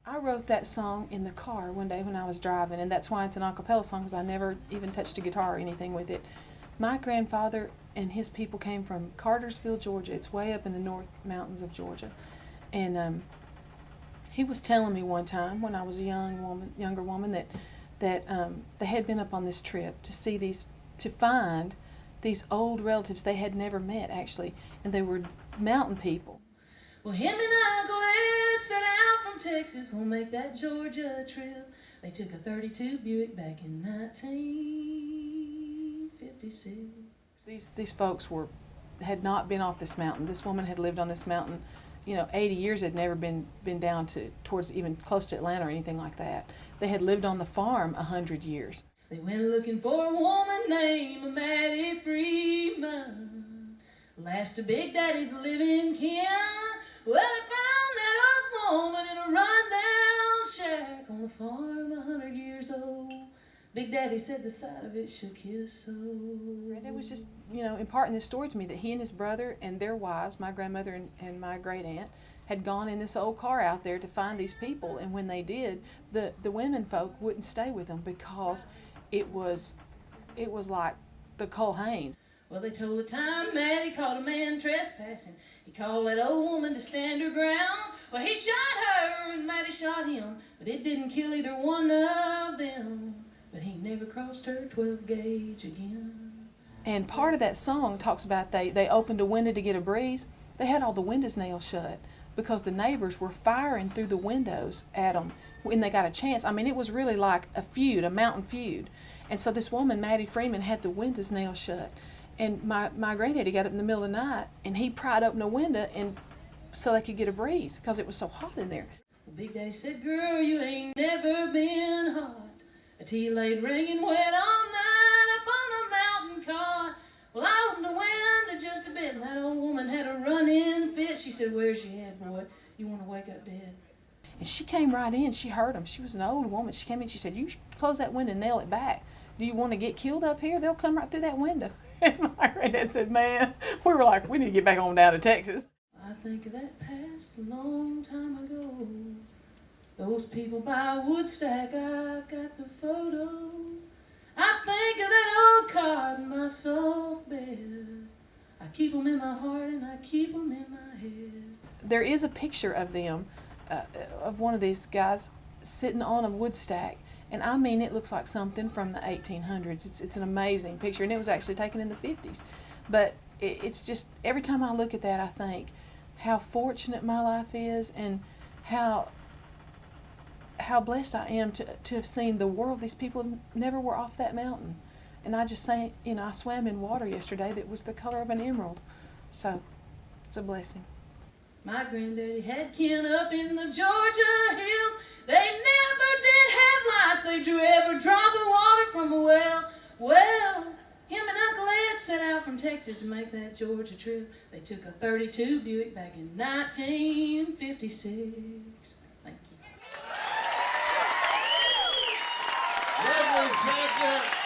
I wrote that song in the car one day when I was driving, and that's why it's an a cappella song, because I never even touched a guitar or anything with it. My grandfather and his people came from Cartersville, Georgia. It's way up in the North Mountains of Georgia. And he was telling me one time when I was a younger woman, that they had been up on this trip to find these old relatives they had never met, actually, and they were mountain people. Well, him and Uncle Ed set out from Texas, gonna make that Georgia trip. They took a 32 Buick back in 1956. These folks had not been off this mountain. This woman had lived on this mountain, 80 years, had never been down towards even close to Atlanta or anything like that. They had lived on the farm 100 years. They went looking for a woman named Maddie Freeman. Last of Big Daddy's living kin. Well, they found that old woman in a rundown shack on the farm, 100 years old. Big Daddy said the sight of it shook his soul. And it was just, imparting this story to me that he and his brother and their wives, my grandmother and my great aunt, had gone in this old car out there to find these people. And when they did, the women folk wouldn't stay with them because it was like the Cole Haynes. Well, they told the time Maddie caught a man trespassing. He called that old woman to stand her ground. Well, he shot her and Maddie shot him, but it didn't kill either one of them. But he never crossed her 12 gauge again. And part of that song talks about they opened a window to get a breeze. They had all the windows nailed shut because the neighbors were firing through the windows at them when they got a chance. I mean, it was really like a feud, a mountain feud. And so this woman, Maddie Freeman, had the windows nailed shut. And my granddaddy got up in the middle of the night and he pried open a window so they could get a breeze because it was so hot in there. Well, Big Daddy said, "Girl, you ain't never been hot. A tea laid ringing wet all night up on a mountain cot." Well, I opened the window just a bit and that old woman had a run-in fit. She said, "Where's your head, boy? You want to wake up dead?" And she came right in. She heard him. She was an old woman. She came in. She said, "You should close that window and nail it back. Do you want to get killed up here? They'll come right through that window." And my granddad said, "Man," we were like, "We need to get back on down to Texas." I think of that past a long time ago. Those people by Woodstack, I've got the photo. I think of that old cot in my soft bed. I keep them in my heart and I keep them in my head. There is a picture of them, of one of these guys sitting on a woodstack. And I mean, it looks like something from the 1800s. It's an amazing picture, and it was actually taken in the 50s. But it's just, every time I look at that, I think how fortunate my life is and how blessed I am to have seen the world. These people never were off that mountain. And I just say, I swam in water yesterday that was the color of an emerald. So it's a blessing. My granddaddy had kin up in the Georgia hills. They never did have lights. They drew every drop of water from a well. Well, him and Uncle Ed set out from Texas to make that Georgia trip. They took a 32 Buick back in 1956. Thank you. Lovely, Satcher.